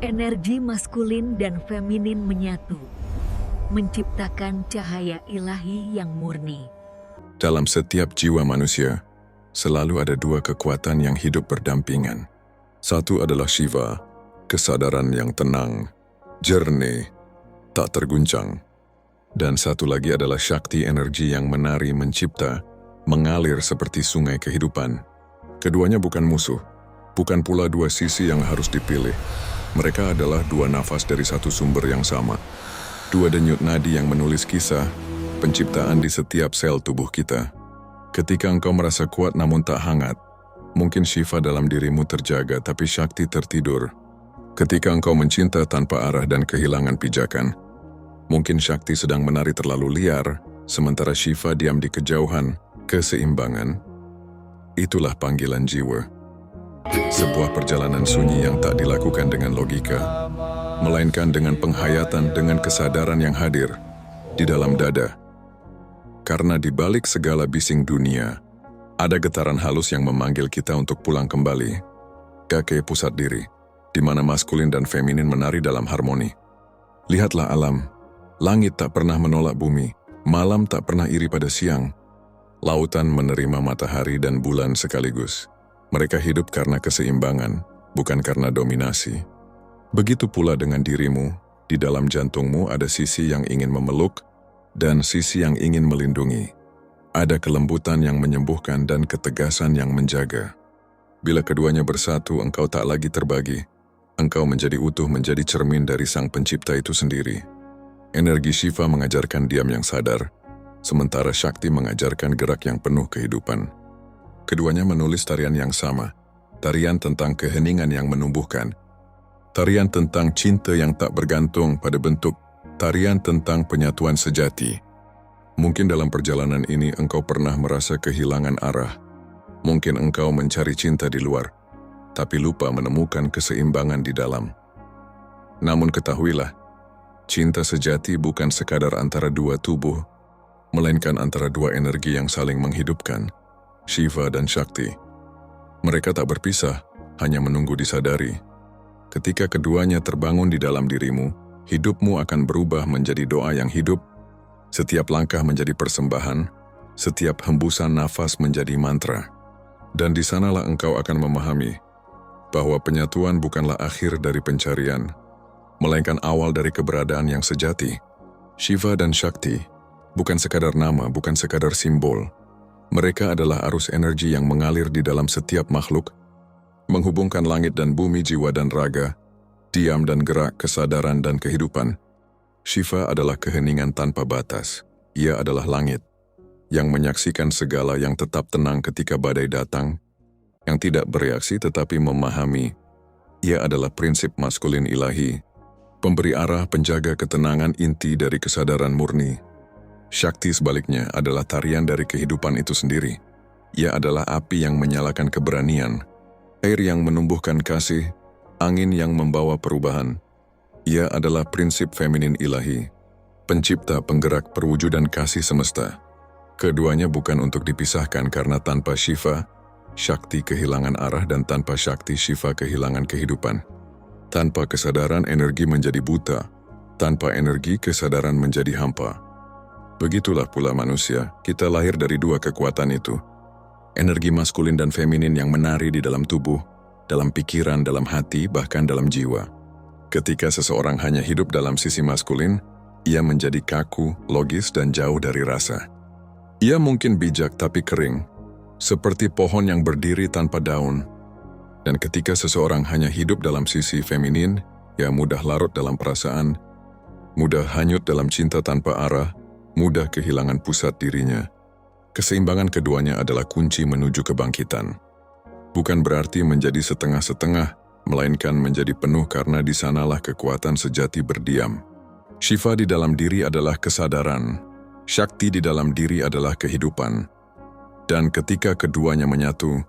Energi maskulin dan feminin menyatu, menciptakan cahaya ilahi yang murni. Dalam setiap jiwa manusia, selalu ada dua kekuatan yang hidup berdampingan. Satu adalah Shiva, kesadaran yang tenang, jernih, tak terguncang. Dan satu lagi adalah Shakti, energi yang menari, mencipta, mengalir seperti sungai kehidupan. Keduanya bukan musuh, bukan pula dua sisi yang harus dipilih. Mereka adalah dua nafas dari satu sumber yang sama. Dua denyut nadi yang menulis kisah penciptaan di setiap sel tubuh kita. Ketika engkau merasa kuat namun tak hangat, mungkin Shiva dalam dirimu terjaga tapi Shakti tertidur. Ketika engkau mencinta tanpa arah dan kehilangan pijakan, mungkin Shakti sedang menari terlalu liar, sementara Shiva diam di kejauhan, keseimbangan. Itulah panggilan jiwa. Sebuah perjalanan sunyi yang tak dilakukan dengan logika, melainkan dengan penghayatan, dengan kesadaran yang hadir di dalam dada. Karena di balik segala bising dunia, ada getaran halus yang memanggil kita untuk pulang kembali. Kake pusat diri, di mana maskulin dan feminin menari dalam harmoni. Lihatlah alam. Langit tak pernah menolak bumi, malam tak pernah iri pada siang. Lautan menerima matahari dan bulan sekaligus. Mereka hidup karena keseimbangan, bukan karena dominasi. Begitu pula dengan dirimu, di dalam jantungmu ada sisi yang ingin memeluk dan sisi yang ingin melindungi. Ada kelembutan yang menyembuhkan dan ketegasan yang menjaga. Bila keduanya bersatu, engkau tak lagi terbagi. Engkau menjadi utuh, menjadi cermin dari Sang Pencipta itu sendiri. Energi Shiva mengajarkan diam yang sadar, sementara Shakti mengajarkan gerak yang penuh kehidupan. Keduanya menulis tarian yang sama, tarian tentang keheningan yang menumbuhkan, tarian tentang cinta yang tak bergantung pada bentuk, tarian tentang penyatuan sejati. Mungkin dalam perjalanan ini engkau pernah merasa kehilangan arah. Mungkin engkau mencari cinta di luar, tapi lupa menemukan keseimbangan di dalam. Namun ketahuilah, cinta sejati bukan sekadar antara dua tubuh, melainkan antara dua energi yang saling menghidupkan, Shiva dan Shakti. Mereka tak berpisah, hanya menunggu disadari. Ketika keduanya terbangun di dalam dirimu, hidupmu akan berubah menjadi doa yang hidup. Setiap langkah menjadi persembahan, setiap hembusan nafas menjadi mantra. Dan di sanalah engkau akan memahami bahwa penyatuan bukanlah akhir dari pencarian, melainkan awal dari keberadaan yang sejati. Shiva dan Shakti bukan sekadar nama, bukan sekadar simbol. Mereka adalah arus energi yang mengalir di dalam setiap makhluk, menghubungkan langit dan bumi, jiwa dan raga, diam dan gerak, kesadaran dan kehidupan. Shiva adalah keheningan tanpa batas. Ia adalah langit, yang menyaksikan segala, yang tetap tenang ketika badai datang, yang tidak bereaksi tetapi memahami. Ia adalah prinsip maskulin ilahi, pemberi arah, penjaga ketenangan inti dari kesadaran murni. Shakti sebaliknya adalah tarian dari kehidupan itu sendiri. Ia adalah api yang menyalakan keberanian, air yang menumbuhkan kasih, angin yang membawa perubahan. Ia adalah prinsip feminin ilahi, pencipta, penggerak, perwujudan kasih semesta. Keduanya bukan untuk dipisahkan karena tanpa Shiva, Shakti kehilangan arah dan tanpa Shakti, Shiva kehilangan kehidupan. Tanpa kesadaran, energi menjadi buta. Tanpa energi, kesadaran menjadi hampa. Begitulah pula manusia, kita lahir dari dua kekuatan itu. Energi maskulin dan feminin yang menari di dalam tubuh, dalam pikiran, dalam hati, bahkan dalam jiwa. Ketika seseorang hanya hidup dalam sisi maskulin, ia menjadi kaku, logis, dan jauh dari rasa. Ia mungkin bijak tapi kering, seperti pohon yang berdiri tanpa daun. Dan ketika seseorang hanya hidup dalam sisi feminin, ia mudah larut dalam perasaan, mudah hanyut dalam cinta tanpa arah, mudah kehilangan pusat dirinya. Keseimbangan keduanya adalah kunci menuju kebangkitan. Bukan berarti menjadi setengah-setengah, melainkan menjadi penuh karena di sanalah kekuatan sejati berdiam. Shiva di dalam diri adalah kesadaran, Shakti di dalam diri adalah kehidupan. Dan ketika keduanya menyatu,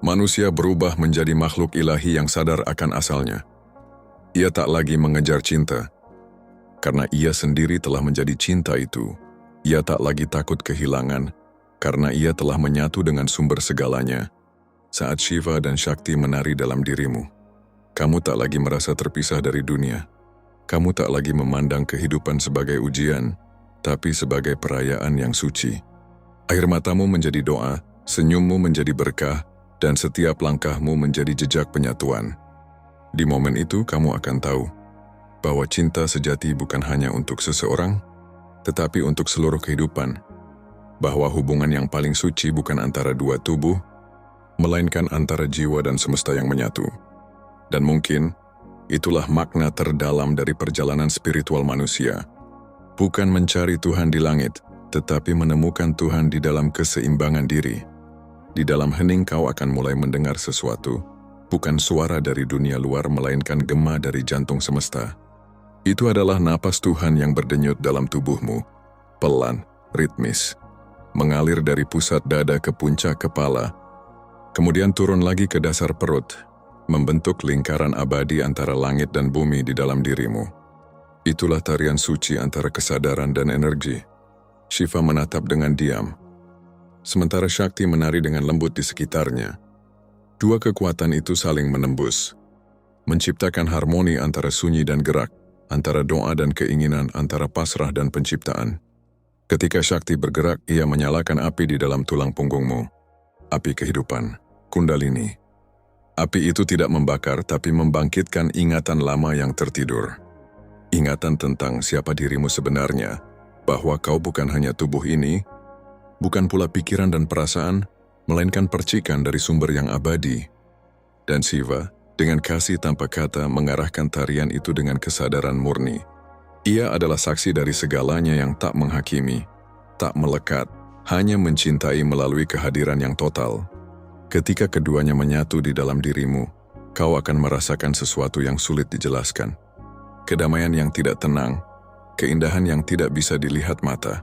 manusia berubah menjadi makhluk ilahi yang sadar akan asalnya. Ia tak lagi mengejar cinta, karena ia sendiri telah menjadi cinta itu. Ia tak lagi takut kehilangan, karena ia telah menyatu dengan sumber segalanya. Saat Shiva dan Shakti menari dalam dirimu, Kamu tak lagi merasa terpisah dari dunia. Kamu tak lagi memandang kehidupan sebagai ujian, tapi sebagai perayaan yang suci. Air matamu menjadi doa, senyummu menjadi berkah, dan setiap langkahmu menjadi jejak penyatuan. Di momen itu kamu akan tahu bahwa cinta sejati bukan hanya untuk seseorang, tetapi untuk seluruh kehidupan. Bahwa hubungan yang paling suci bukan antara dua tubuh, melainkan antara jiwa dan semesta yang menyatu. Dan mungkin, itulah makna terdalam dari perjalanan spiritual manusia. Bukan mencari Tuhan di langit, tetapi menemukan Tuhan di dalam keseimbangan diri. Di dalam hening kau akan mulai mendengar sesuatu, bukan suara dari dunia luar melainkan gema dari jantung semesta. Itu adalah napas Tuhan yang berdenyut dalam tubuhmu, pelan, ritmis, mengalir dari pusat dada ke puncak kepala, kemudian turun lagi ke dasar perut, membentuk lingkaran abadi antara langit dan bumi di dalam dirimu. Itulah tarian suci antara kesadaran dan energi. Shiva menatap dengan diam, sementara Shakti menari dengan lembut di sekitarnya. Dua kekuatan itu saling menembus, menciptakan harmoni antara sunyi dan gerak, antara doa dan keinginan, antara pasrah dan penciptaan. Ketika Shakti bergerak, ia menyalakan api di dalam tulang punggungmu. Api kehidupan, Kundalini. Api itu tidak membakar, tapi membangkitkan ingatan lama yang tertidur. Ingatan tentang siapa dirimu sebenarnya, bahwa kau bukan hanya tubuh ini, bukan pula pikiran dan perasaan, melainkan percikan dari sumber yang abadi. Dan Shiva, dengan kasih tanpa kata, mengarahkan tarian itu dengan kesadaran murni. Ia adalah saksi dari segalanya yang tak menghakimi, tak melekat, hanya mencintai melalui kehadiran yang total. Ketika keduanya menyatu di dalam dirimu, kau akan merasakan sesuatu yang sulit dijelaskan. Kedamaian yang tidak tenang, keindahan yang tidak bisa dilihat mata,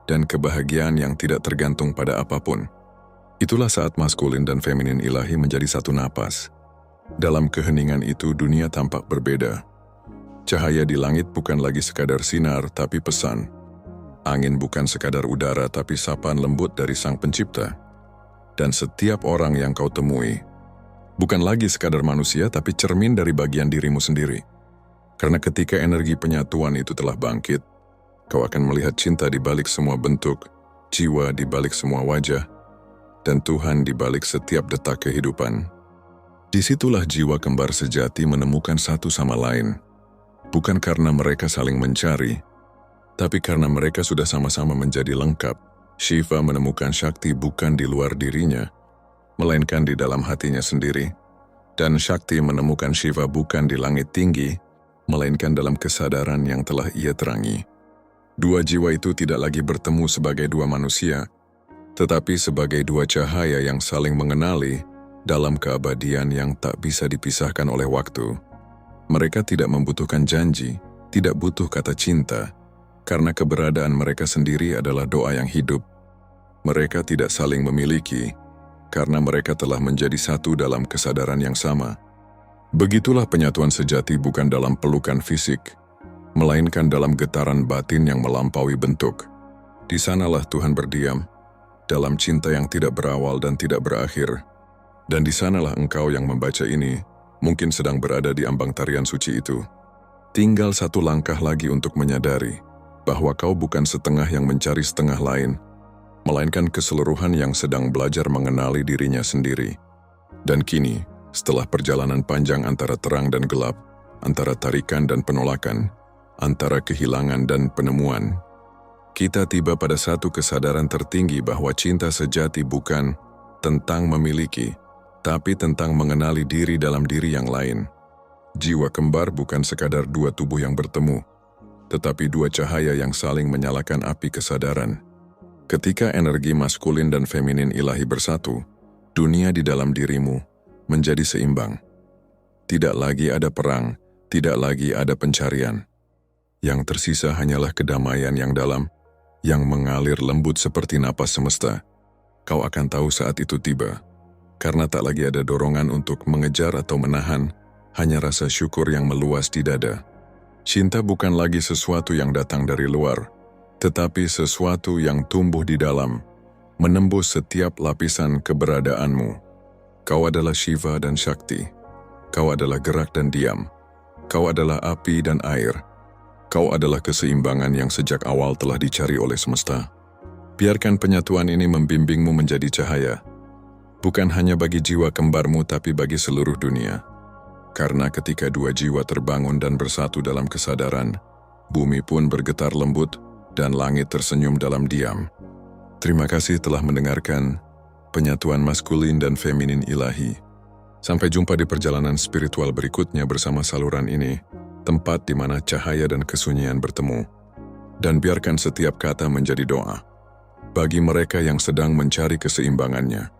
dan kebahagiaan yang tidak tergantung pada apapun. Itulah saat maskulin dan feminin ilahi menjadi satu napas. Dalam keheningan itu dunia tampak berbeda. Cahaya di langit bukan lagi sekadar sinar tapi pesan. Angin bukan sekadar udara tapi sapaan lembut dari Sang Pencipta. Dan setiap orang yang kau temui bukan lagi sekadar manusia tapi cermin dari bagian dirimu sendiri. Karena ketika energi penyatuan itu telah bangkit, kau akan melihat cinta di balik semua bentuk, jiwa di balik semua wajah, dan Tuhan di balik setiap detak kehidupan. Disitulah jiwa kembar sejati menemukan satu sama lain. Bukan karena mereka saling mencari, tapi karena mereka sudah sama-sama menjadi lengkap. Shiva menemukan Shakti bukan di luar dirinya, melainkan di dalam hatinya sendiri. Dan Shakti menemukan Shiva bukan di langit tinggi, melainkan dalam kesadaran yang telah ia terangi. Dua jiwa itu tidak lagi bertemu sebagai dua manusia, tetapi sebagai dua cahaya yang saling mengenali dalam keabadian yang tak bisa dipisahkan oleh waktu. Mereka tidak membutuhkan janji, tidak butuh kata cinta, karena keberadaan mereka sendiri adalah doa yang hidup. Mereka tidak saling memiliki, karena mereka telah menjadi satu dalam kesadaran yang sama. Begitulah penyatuan sejati bukan dalam pelukan fisik, melainkan dalam getaran batin yang melampaui bentuk. Di sanalah Tuhan berdiam, dalam cinta yang tidak berawal dan tidak berakhir. Dan di sanalah engkau yang membaca ini, mungkin sedang berada di ambang tarian suci itu. Tinggal satu langkah lagi untuk menyadari bahwa kau bukan setengah yang mencari setengah lain, melainkan keseluruhan yang sedang belajar mengenali dirinya sendiri. Dan kini, setelah perjalanan panjang antara terang dan gelap, antara tarikan dan penolakan, antara kehilangan dan penemuan, kita tiba pada satu kesadaran tertinggi bahwa cinta sejati bukan tentang memiliki, tapi tentang mengenali diri dalam diri yang lain. Jiwa kembar bukan sekadar dua tubuh yang bertemu, tetapi dua cahaya yang saling menyalakan api kesadaran. Ketika energi maskulin dan feminin ilahi bersatu, dunia di dalam dirimu menjadi seimbang. Tidak lagi ada perang, tidak lagi ada pencarian. Yang tersisa hanyalah kedamaian yang dalam, yang mengalir lembut seperti napas semesta. Kau akan tahu saat itu tiba. Karena tak lagi ada dorongan untuk mengejar atau menahan, hanya rasa syukur yang meluas di dada. Cinta bukan lagi sesuatu yang datang dari luar, tetapi sesuatu yang tumbuh di dalam, menembus setiap lapisan keberadaanmu. Kau adalah Shiva dan Shakti, Kau adalah gerak dan diam. Kau adalah api dan air. Kau adalah keseimbangan yang sejak awal telah dicari oleh semesta. Biarkan penyatuan ini membimbingmu menjadi cahaya, bukan hanya bagi jiwa kembarmu tapi bagi seluruh dunia. Karena ketika dua jiwa terbangun dan bersatu dalam kesadaran, bumi pun bergetar lembut dan langit tersenyum dalam diam. Terima kasih telah mendengarkan Penyatuan Maskulin dan Feminin Ilahi. Sampai jumpa di perjalanan spiritual berikutnya bersama saluran ini, tempat di mana cahaya dan kesunyian bertemu. Dan biarkan setiap kata menjadi doa bagi mereka yang sedang mencari keseimbangannya.